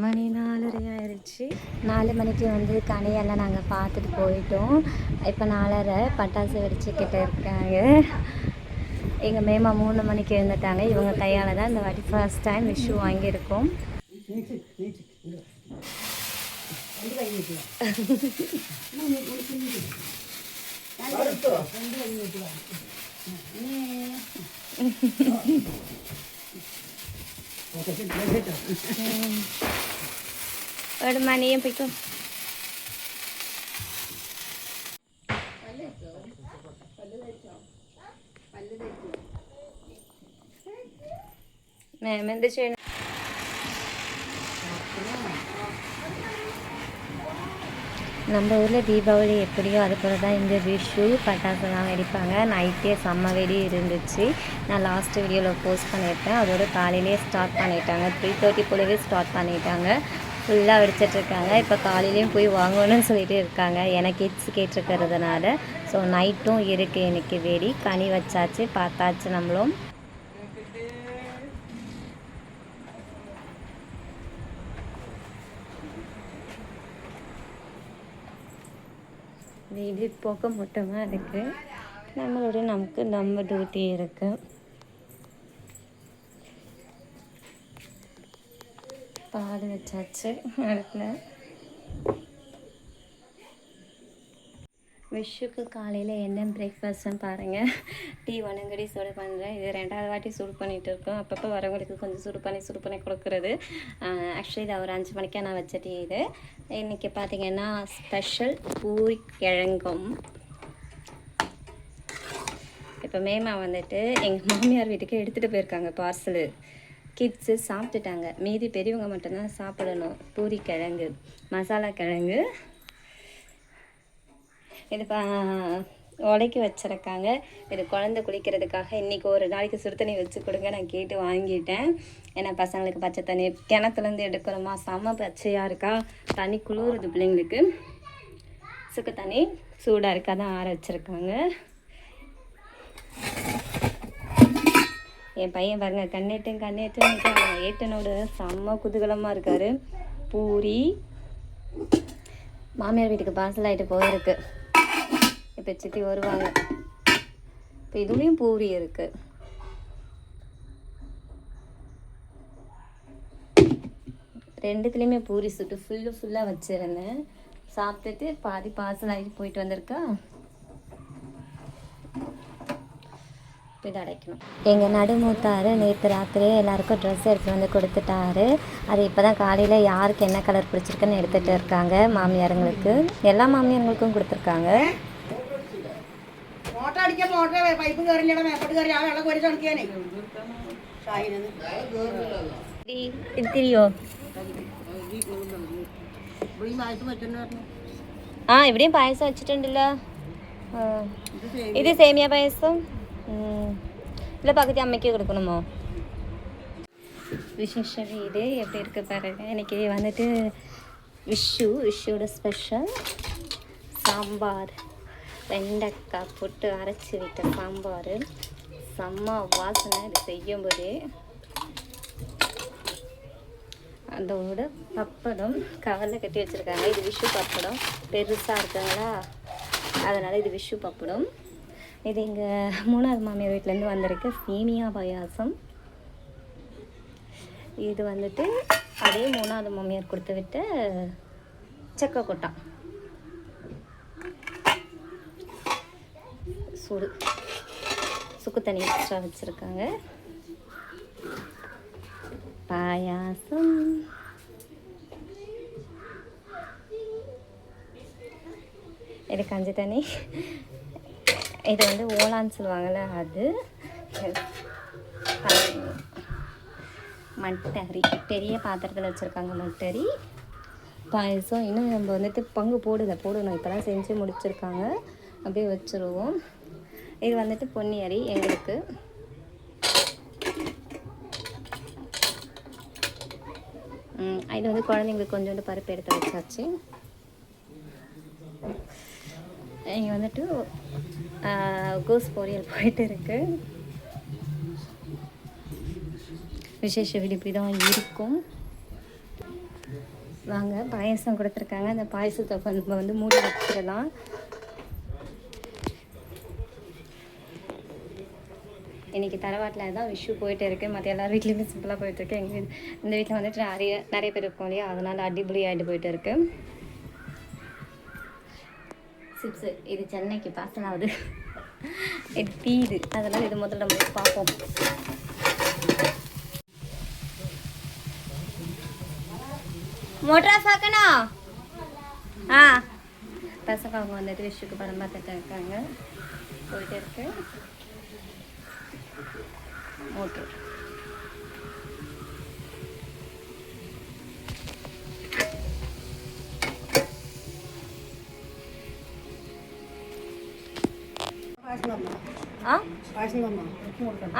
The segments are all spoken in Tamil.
மணி 4:30 ஆயிடுச்சு. 4 மணிக்கு வந்து கனியெல்லாம் நாங்கள் பார்த்துட்டு போயிட்டோம். இப்போ 4:30 பட்டாசு வெடிச்சுக்கிட்டு இருக்காங்க. எங்கள் மேமா 3 மணிக்கு எழுந்துட்டாங்க. இவங்க கையால் தான் இந்த வாட்டி ஃபர்ஸ்ட் டைம் விஷு வாங்கியிருக்கோம். ஒரு மணியும் போய்க்கும். மேம் എന്ത് ചെയ്യണം? நம்ம ஊரில் தீபாவளி எப்படியோ அது போல தான் இங்கே விஷு பட்டாசுலாம் வெடிப்பாங்க. நைட்டே செம்ம வெடி இருந்துச்சு. நான் லாஸ்ட் வீடியோவில் போஸ்ட் பண்ணியிருப்பேன். அதோட காலையிலே ஸ்டார்ட் பண்ணிட்டாங்க. 3:30 போலவே ஸ்டார்ட் பண்ணிட்டாங்க. ஃபுல்லாக வெடிச்சிட்ருக்காங்க. இப்போ காலையிலையும் போய் வாங்கணும்னு சொல்லிட்டு இருக்காங்க. எனக்கு கிட்ஸ் கேட்டிருக்கிறதுனால. ஸோ நைட்டும் இருக்குது எனக்கு வெடி. கனி வச்சாச்சு, பார்த்தாச்சு நம்மளும். வீடு போக மட்டுமாக இருக்குது. நமக்கு நம்ம டியூட்டி இருக்குது. பால் வச்சாச்சு அடுப்பில். விஷுக்கு காலையில் என்ன பிரேக்ஃபாஸ்ட்னு பாருங்கள். டீ வனங்கடி சூடு பண்ணுறேன். இது 2வது வாட்டி சூடு பண்ணிகிட்டு இருக்கோம். அப்பப்போ வரவங்களுக்கு கொஞ்சம் சூடு பண்ணி கொடுக்குறது. ஆக்சுவலி இது ஒரு 5 மணிக்காக நான் வச்ச டீ இது. இன்றைக்கி பார்த்திங்கன்னா ஸ்பெஷல் பூரி கிழங்கும். இப்போ மேமா வந்துட்டு எங்கள் மாமியார் வீட்டுக்கு எடுத்துகிட்டு போயிருக்காங்க பார்சலு. கிட்ஸு சாப்பிட்டுட்டாங்க. மீதி பெரியவங்க மட்டும்தான் சாப்பிடணும். பூரி கிழங்கு, மசாலா கிழங்கு. இது உடைக்கி வச்சுருக்காங்க. இது குழந்தை குளிக்கிறதுக்காக. இன்றைக்கி ஒரு நாளைக்கு சுடு தண்ணி வச்சு கொடுங்க நான் கேட்டு வாங்கிட்டேன். ஏன்னா பசங்களுக்கு பச்சை தண்ணி கிணத்துலேருந்து எடுக்கிறோமா, செம்ம பச்சையாக இருக்கா, தண்ணி குளிருது பிள்ளைங்களுக்கு. சுக்கு தண்ணி சூடாக இருக்கா தான் ஆற வச்சுருக்காங்க. என் பையன் பாருங்க கண்ணேட்டு ஏட்டனோட செம்ம குதூகலமாக இருக்கார். பூரி மாமியார் வீட்டுக்கு பார்சல் ஆகிட்டு போயிருக்கு. இப்போ சித்தி வருவாங்க. இப்போ இதுலேயும் பூரி இருக்குது. ரெண்டுத்துலேயுமே பூரி சுட்டு ஃபுல்லாக வச்சுருந்தேன். சாப்பிட்டுட்டு பாதி பார்சல் ஆகிட்டு போயிட்டு வந்திருக்கா. இது அடைக்கணும். எங்கள் நடுமூத்தார் நேற்று ராத்திரியே எல்லாருக்கும் ட்ரெஸ் எடுத்து வந்து கொடுத்துட்டாரு. அது இப்போ தான் காலையில் யாருக்கு என்ன கலர் பிடிச்சிருக்குன்னு எடுத்துகிட்டு இருக்காங்க. மாமியாருங்களுக்கு எல்லா மாமியாருங்களுக்கும் கொடுத்துருக்காங்க. ഇവിടെയും പായസം വെച്ചിട്ടുണ്ടല്ലോ. ഇത് സേമിയ പായസം. இல்லை பக்கத்து அம்மைக்கு கொடுக்கணுமோ? விசேஷ வீடு எப்படி இருக்குது பாருங்க. இன்றைக்கி வந்துட்டு விஷோட ஸ்பெஷல் சாம்பார், வெண்டைக்காய் போட்டு அரைச்சி விட்ட சாம்பார். செம்ம வாசனை இது செய்யும்போதே. அதோட பப்படம் கவரில் கட்டி வச்சுருக்காங்க. இது விஷு பப்படம் பெருசாக இருக்குங்களா, அதனால் இது விஷு பப்படம். இது எங்கள் 3வது மாமியார் வீட்டிலேருந்து வந்திருக்கு சேமியா பாயாசம். இது வந்துட்டு அதே 3வது மாமியார் கொடுத்து விட்ட சக்கை கொட்டா சூடு. சுக்கு தண்ணி எக்ஸ்ட்ரா வச்சுருக்காங்க. பாயாசம். இது கஞ்சி தண்ணி. இது வந்து ஓலான்னு சொல்லுவாங்கள்ல, அது மட்டரி பெரிய பாத்திரத்தில் வச்சுருக்காங்க. மட்டரி பாயசம். இன்னும் நம்ம வந்துட்டு பங்கு போடணும். இப்போ தான் செஞ்சு முடிச்சிருக்காங்க. அப்படியே வச்சுருவோம். இது வந்துட்டு பொன்னி அரி எங்களுக்கு. இது வந்து குழந்தைங்களுக்கு கொஞ்சோண்டு பருப்பு எடுத்து வச்சாச்சு. இங்கே வந்துட்டு கோஸ் பொரியல் போயிட்டு இருக்கு. விசேஷ வீடு இப்படி தான் இருக்கும். வாங்க பாயசம் கொடுத்துருக்காங்க. அந்த பாயசத்தை நம்ம வந்து மூடி வச்சிடலாம். இன்றைக்கி தரவாட்டில் தான் விஷு போயிட்டு இருக்குது. மற்ற எல்லார் வீட்லேயுமே சிம்பிளாக போயிட்டுருக்கு. எங்கள் இந்த வீட்டில் வந்துட்டு நிறைய பேர் இருக்கோம் இல்லையா, அதனால் அடிப்பொலி ஆகிட்டு போயிட்டு இருக்கு. சிப்ஸு இது சென்னைக்கு பார்சல் ஆகுது. இது தீது, அதனால் இது முதல்ல நம்ம பார்ப்போம். மோட்டர் ஆஃப் ஆக்கணும். பசங்க அவங்க வந்துட்டு விஷுக்கு படம் பார்த்துட்டு இருக்காங்க. போயிட்டு இருக்கு மோட்ரு.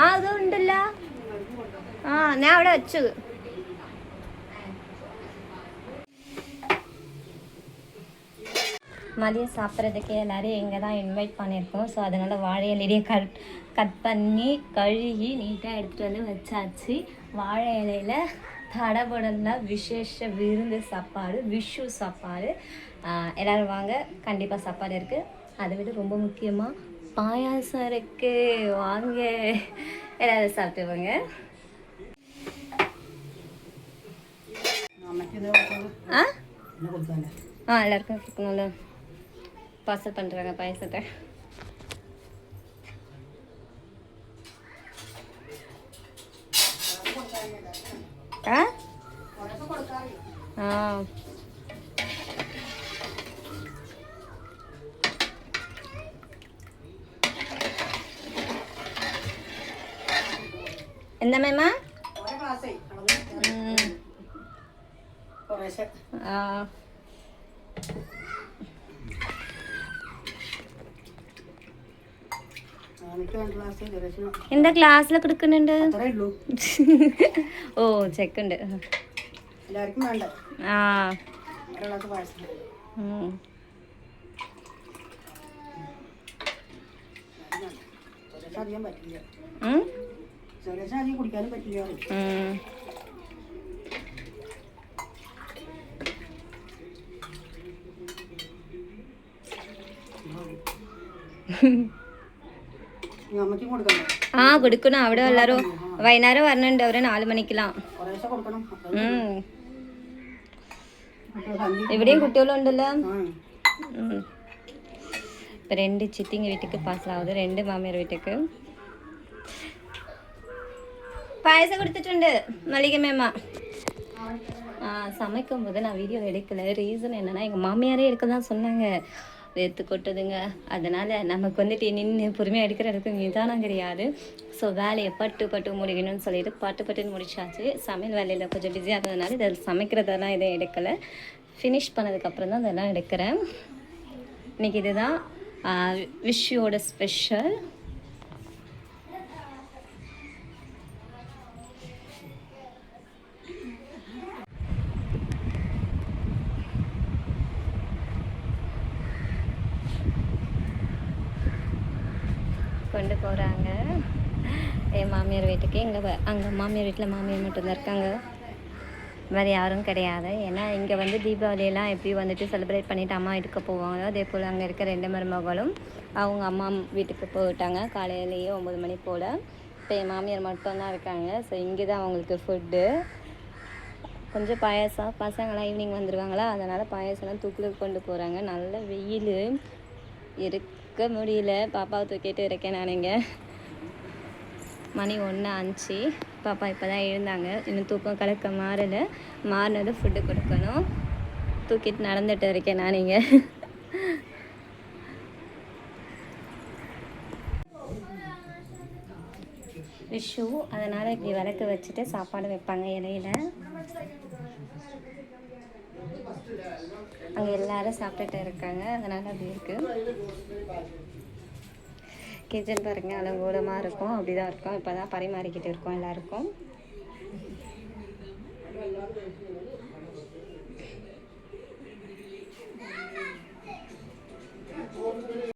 അത് ഉണ്ടല്ല. ഞാൻ അവിടെ വെച്ചു. மதியம் சாப்பிட்றதுக்கு எல்லோரும் இங்கே தான் இன்வைட் பண்ணியிருக்கோம். ஸோ அதனால் வாழை இலையே கட் பண்ணி கழுகி நீட்டாக எடுத்துகிட்டு வந்து வச்சாச்சு. வாழை இலையில் தடபடல விசேஷ விருந்து சாப்பாடு, விஷு சாப்பாடு. எல்லோரும் வாங்க, கண்டிப்பாக சாப்பாடு இருக்குது. அதை விட ரொம்ப முக்கியமாக பாயாசம் இருக்குது. வாங்க எல்லோரும் சாப்பிட்டுவாங்க. எல்லாருக்கும் கொடுக்கணும்ல, பார்சல் பண்ணுறாங்க பாயசத்தை. എന്താ മേമ? എന്താ ക്ലാസ്സിൽ കൊടുക്കുന്നുണ്ട്? ഓ ചെക്കുണ്ട്. ആ കുടിക്കാനും പറ്റില്ല. കൊടുക്കണം. അവിടെ എല്ലാരും വൈകുന്നേരം വരണുണ്ട്. അവര് 4 മണിക്കെല്ലാം. ഇവിടെയും കുട്ടികളുണ്ടല്ലോ. ഇപ്പൊ 2 ചിത്തിங்க வீட்டுக்கு பார்சல் ஆகுது, 2 மாமியார் வீட்டுக்கு. பாயசம் கொடுத்துட்டு மல்லிகை மேமா. சமைக்கும் போது நான் வீடியோ எடுக்கலை. ரீசன் என்னென்னா, எங்கள் மாமியாரே எடுக்க தான் சொன்னாங்க. வேர்த்து கொட்டுதுங்க. அதனால் நமக்கு வந்துட்டு நின்று பொறுமையாக எடுக்கிறதுக்கு நிதானம் கிடையாது. ஸோ வேலையை பட்டு முடிக்கணும்னு சொல்லிட்டு பட்டுன்னு முடிச்சாச்சு. சமையல் வேலையில் கொஞ்சம் பிஸியாக இருந்ததுனால இதை சமைக்கிறதெல்லாம் இதை எடுக்கலை. ஃபினிஷ் பண்ணதுக்கப்புறம் தான் இதெல்லாம் எடுக்கிறேன். இன்றைக்கி இதுதான் விஷுவோட ஸ்பெஷல். கொண்டு போகிறாங்க என் மாமியார் வீட்டுக்கு. அங்கே மாமியார் வீட்டில் மாமியார் மட்டும்தான் இருக்காங்க, வேறு யாரும் கிடையாது. ஏன்னா இங்கே வந்து தீபாவளியெல்லாம் எப்படி வந்துட்டு செலிப்ரேட் பண்ணிவிட்டு அம்மா வீட்டுக்கு போவாங்க. அதே போல் அங்கே இருக்க 2 மருமகளும் அவங்க அம்மா வீட்டுக்கு போயிட்டாங்க காலையிலேயே 9 மணி போல். இப்போ என் மாமியார் மட்டும்தான் இருக்காங்க. ஸோ இங்கே தான் அவங்களுக்கு ஃபுட்டு. கொஞ்சம் பாயாசம், பசங்களாம் ஈவினிங் வந்துடுவாங்களா, அதனால் பாயாசம்லாம் தூக்கில் கொண்டு போகிறாங்க. நல்ல வெயில், இருக்க முடியல. பாப்பாவை தூக்கிட்டு இருக்கேன் நான். இங்கே மணி 1:05. பாப்பா இப்போ தான் எழுந்தாங்க. இன்னும் தூக்கம் கலக்க மாறினது ஃபுட்டு கொடுக்கணும். தூக்கிட்டு நடந்துட்டு இருக்கேன் நான். இங்கே விஷு, அதனால் இப்படி விளக்கு வச்சுட்டு சாப்பாடு வைப்பாங்க இலையில. அங்கே எல்லாரும் சாப்பிட்டுட்டு இருக்காங்க, அதனால் அப்படி இருக்குது. கிச்சன் பாருங்கள் அலங்கோலமாக இருக்கும். அப்படி தான் இருக்கும். இப்போ தான் பரிமாறிக்கிட்டு இருக்கோம் எல்லாருக்கும்.